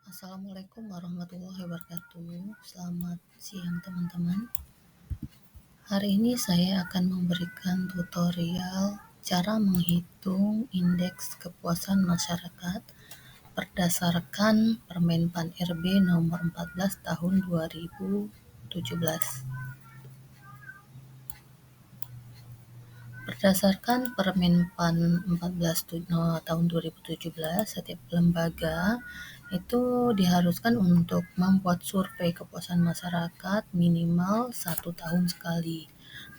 Assalamualaikum warahmatullahi wabarakatuh. Selamat siang teman-teman. Hari ini saya akan memberikan tutorial cara menghitung indeks kepuasan masyarakat berdasarkan Permenpan RB nomor 14 tahun 2017. Berdasarkan Permenpan 14 tahun 2017, setiap lembaga itu diharuskan untuk membuat survei kepuasan masyarakat minimal 1 tahun sekali.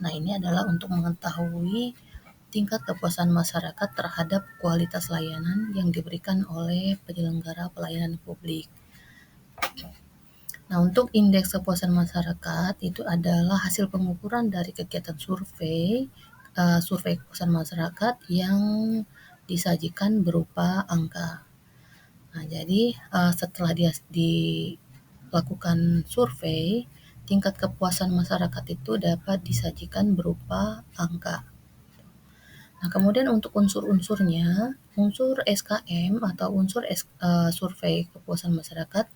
Nah, ini adalah untuk mengetahui tingkat kepuasan masyarakat terhadap kualitas layanan yang diberikan oleh penyelenggara pelayanan publik. Nah, untuk indeks kepuasan masyarakat itu adalah hasil pengukuran dari kegiatan survei kepuasan masyarakat yang disajikan berupa angka. Nah, jadi setelah dilakukan survei, tingkat kepuasan masyarakat itu dapat disajikan berupa angka. Nah, kemudian untuk unsur-unsurnya, unsur SKM atau unsur survei kepuasan masyarakat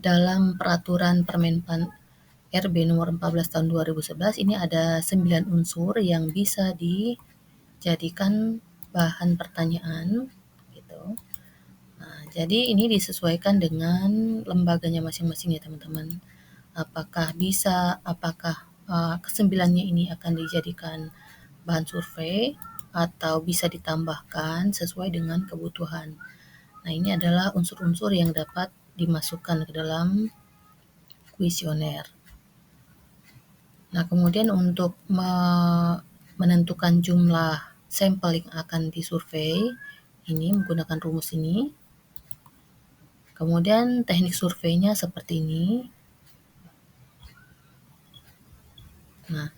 dalam peraturan Permenpan RB nomor 14 tahun 2011 ini ada 9 unsur yang bisa dijadikan bahan pertanyaan gitu. Nah, jadi ini disesuaikan dengan lembaganya masing-masing ya teman-teman. Apakah kesembilannya ini akan dijadikan bahan survei atau bisa ditambahkan sesuai dengan kebutuhan. Nah, ini adalah unsur-unsur yang dapat dimasukkan ke dalam kuesioner. Nah, kemudian untuk menentukan jumlah sampel yang akan disurvei, ini menggunakan rumus ini. Kemudian teknik surveinya seperti ini. Nah,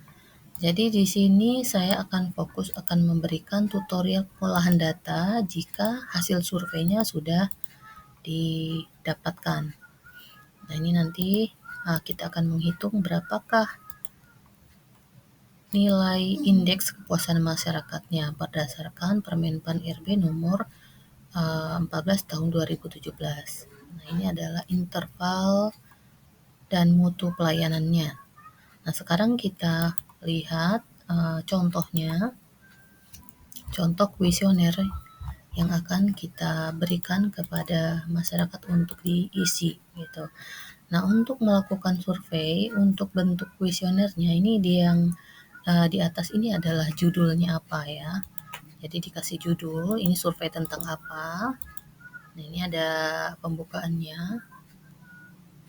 jadi di sini saya akan fokus akan memberikan tutorial pengolahan data jika hasil surveinya sudah didapatkan. Nah, ini nanti kita akan menghitung berapakah nilai indeks kepuasan masyarakatnya berdasarkan Permenpan RB nomor 14 tahun 2017. Nah, ini adalah interval dan mutu pelayanannya. Nah, sekarang kita lihat contohnya, contoh kuesioner yang akan kita berikan kepada masyarakat untuk diisi gitu. Nah, untuk melakukan survei, untuk bentuk kuesionernya ini yang di atas ini adalah judulnya apa ya. Jadi dikasih judul, ini survei tentang apa. Nah, ini ada pembukaannya.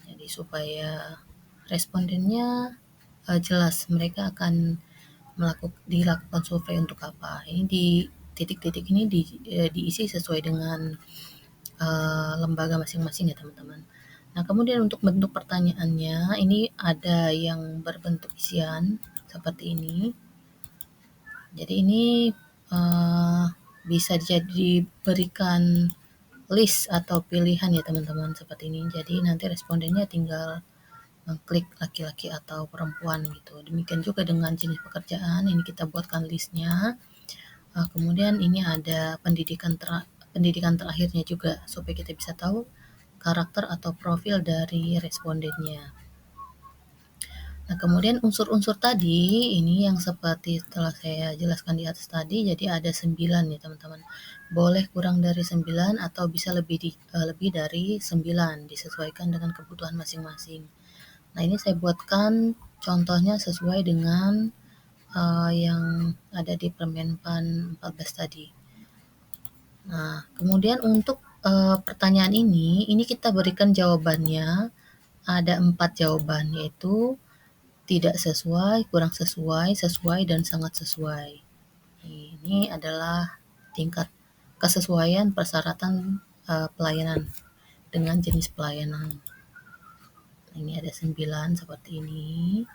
Jadi supaya respondennya jelas mereka akan dilakukan survei untuk apa. Ini di titik-titik ini diisi sesuai dengan lembaga masing-masing ya teman-teman. Nah, kemudian untuk bentuk pertanyaannya, ini ada yang berbentuk isian seperti ini. Jadi ini bisa diberikan list atau pilihan ya teman-teman seperti ini. Jadi nanti respondennya tinggal mengklik laki-laki atau perempuan gitu. Demikian juga dengan jenis pekerjaan, ini kita buatkan listnya. Kemudian ini ada pendidikan terakhirnya juga supaya kita bisa tahu karakter atau profil dari respondennya. Nah, kemudian unsur-unsur tadi ini yang seperti telah saya jelaskan di atas tadi, jadi ada 9 ya teman-teman. Boleh kurang dari 9 atau bisa lebih dari 9, disesuaikan dengan kebutuhan masing-masing. Nah, ini saya buatkan contohnya sesuai dengan yang ada di Permenpan 14 tadi. Nah, kemudian untuk pertanyaan ini kita berikan jawabannya. Ada 4 jawaban, yaitu tidak sesuai, kurang sesuai, sesuai, dan sangat sesuai. Ini adalah tingkat kesesuaian persyaratan pelayanan dengan jenis pelayanan. Ini ada 9 seperti ini.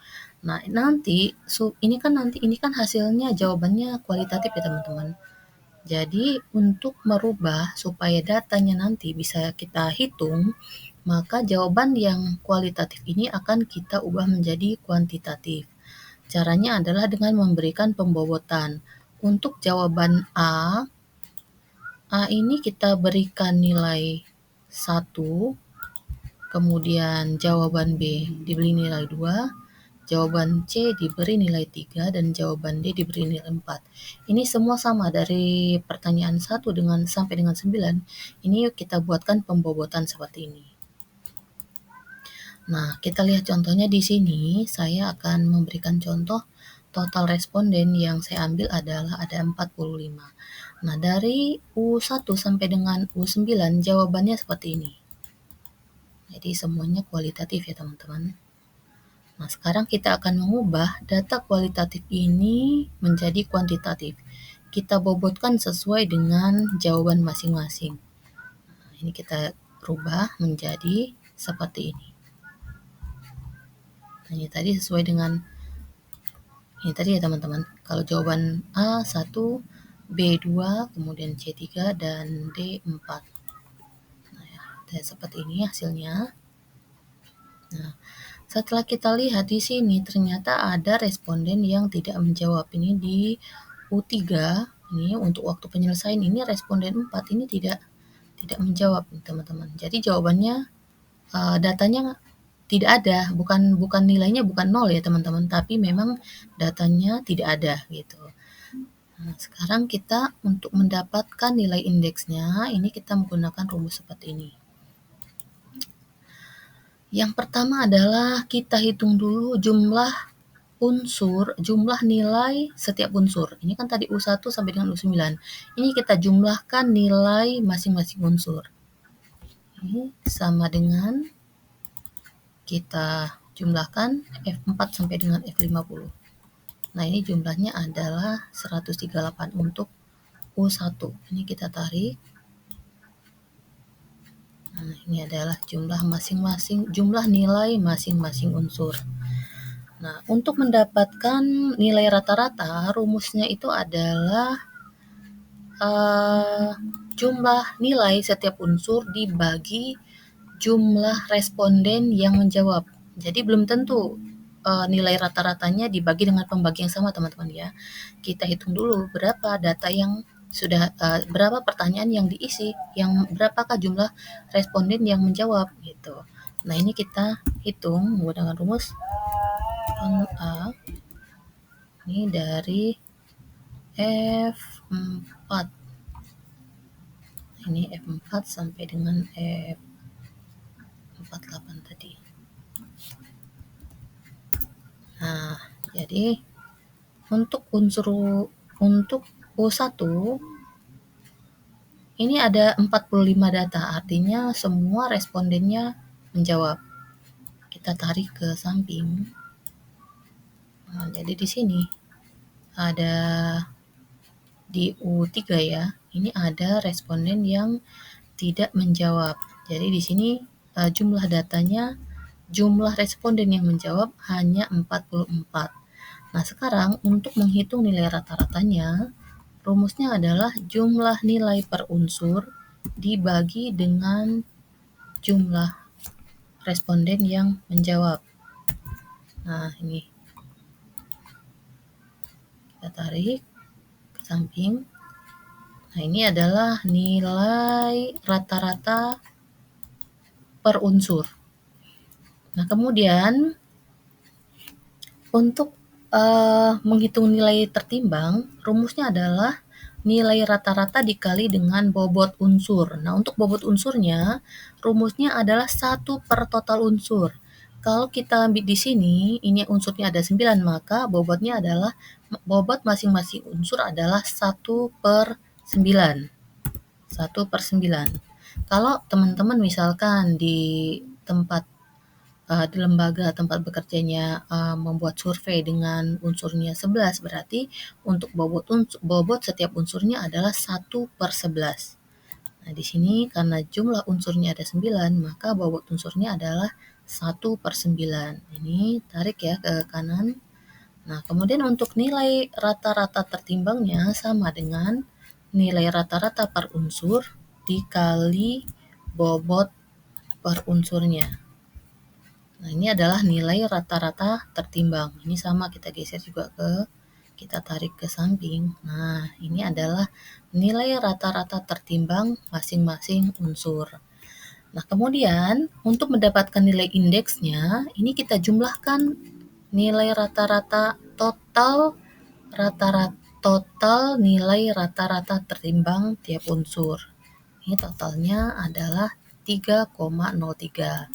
Nah, ini kan hasilnya jawabannya kualitatif ya teman-teman. Jadi untuk merubah supaya datanya nanti bisa kita hitung, maka jawaban yang kualitatif ini akan kita ubah menjadi kuantitatif. Caranya adalah dengan memberikan pembobotan. Untuk jawaban A ini kita berikan nilai 1, kemudian jawaban B diberi nilai 2, jawaban C diberi nilai 3, dan jawaban D diberi nilai 4. Ini semua sama dari pertanyaan 1 sampai dengan 9. Ini kita buatkan pembobotan seperti ini. Nah, kita lihat contohnya di sini. Saya akan memberikan contoh total responden yang saya ambil adalah ada 45. Nah, dari U1 sampai dengan U9 jawabannya seperti ini. Jadi semuanya kualitatif ya teman-teman. Nah, sekarang kita akan mengubah data kualitatif ini menjadi kuantitatif. Kita bobotkan sesuai dengan jawaban masing-masing. Nah, ini kita rubah menjadi seperti ini. Nah, ini tadi sesuai dengan ini tadi ya teman-teman. Kalau jawaban A 1, B 2, kemudian C 3, dan D 4. Nah, ya, seperti ini hasilnya. Nah, setelah kita lihat di sini ternyata ada responden yang tidak menjawab. Ini di U3, ini untuk waktu penyelesaian ini responden 4 ini tidak menjawab teman-teman. Jadi jawabannya datanya tidak ada, bukan nilainya bukan 0 ya teman-teman, tapi memang datanya tidak ada gitu. Nah, sekarang kita untuk mendapatkan nilai indeksnya, ini kita menggunakan rumus seperti ini. Yang pertama adalah kita hitung dulu jumlah nilai setiap unsur. Ini kan tadi U1 sampai dengan U9. Ini kita jumlahkan nilai masing-masing unsur. Ini sama dengan kita jumlahkan F4 sampai dengan F50. Nah, ini jumlahnya adalah 138 untuk U1. Ini kita tarik. Nah, ini adalah jumlah nilai masing-masing unsur. Nah, untuk mendapatkan nilai rata-rata, rumusnya itu adalah jumlah nilai setiap unsur dibagi jumlah responden yang menjawab. Jadi belum tentu nilai rata-ratanya dibagi dengan pembagi yang sama teman-teman ya. Kita hitung dulu berapa data yang sudah berapa pertanyaan yang diisi, yang berapakah jumlah responden yang menjawab gitu. Nah, ini kita hitung menggunakan rumus A ini dari F4. Ini F4 sampai dengan F48 tadi. Nah, jadi untuk U1 ini ada 45 data, artinya semua respondennya menjawab. Kita tarik ke samping. Nah, jadi di sini ada di U3 ya, ini ada responden yang tidak menjawab. Jadi di sini jumlah datanya, jumlah responden yang menjawab hanya 44. Nah, sekarang untuk menghitung nilai rata-ratanya, rumusnya adalah jumlah nilai per unsur dibagi dengan jumlah responden yang menjawab. Nah, ini kita tarik ke samping. Nah, ini adalah nilai rata-rata per unsur. Nah, kemudian untuk menghitung nilai tertimbang, rumusnya adalah nilai rata-rata dikali dengan bobot unsur. Nah, untuk bobot unsurnya, rumusnya adalah 1 per total unsur. Kalau kita ambil di sini, ini unsurnya ada 9, maka bobot masing-masing unsur adalah 1 per 9. 1 per 9. Kalau teman-teman misalkan di lembaga tempat bekerjanya membuat survei dengan unsurnya 11, berarti untuk bobot setiap unsurnya adalah 1 per 11. Nah, di sini karena jumlah unsurnya ada 9, maka bobot unsurnya adalah 1 per 9. Ini tarik ya ke kanan. Nah, kemudian untuk nilai rata-rata tertimbangnya sama dengan nilai rata-rata per unsur dikali bobot per unsurnya. Nah, ini adalah nilai rata-rata tertimbang. Ini sama kita geser juga kita tarik ke samping. Nah, ini adalah nilai rata-rata tertimbang masing-masing unsur. Nah, kemudian untuk mendapatkan nilai indeksnya, ini kita jumlahkan nilai rata-rata total nilai rata-rata tertimbang tiap unsur. Ini totalnya adalah 3,03.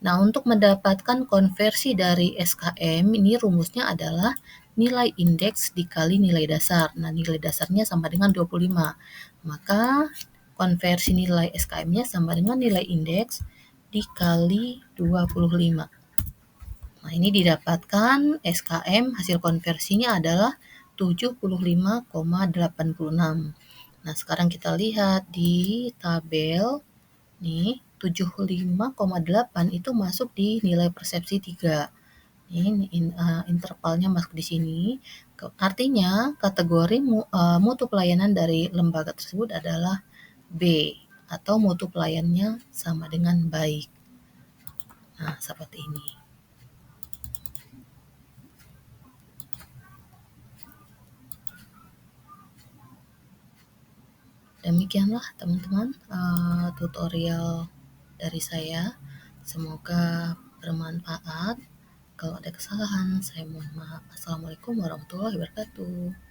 Nah, untuk mendapatkan konversi dari SKM, ini rumusnya adalah nilai indeks dikali nilai dasar. Nah, nilai dasarnya sama dengan 25. Maka konversi nilai SKM-nya sama dengan nilai indeks dikali 25. Nah, ini didapatkan SKM hasil konversinya adalah 75,86. Nah, sekarang kita lihat di tabel nih, 75,8 itu masuk di nilai persepsi 3. Ini intervalnya masuk di sini. Artinya kategori mutu pelayanan dari lembaga tersebut adalah B atau mutu pelayannya sama dengan baik. Nah, seperti ini. Demikianlah teman-teman tutorial dari saya. Semoga bermanfaat. Kalau ada kesalahan, saya mohon maaf. Assalamualaikum warahmatullahi wabarakatuh.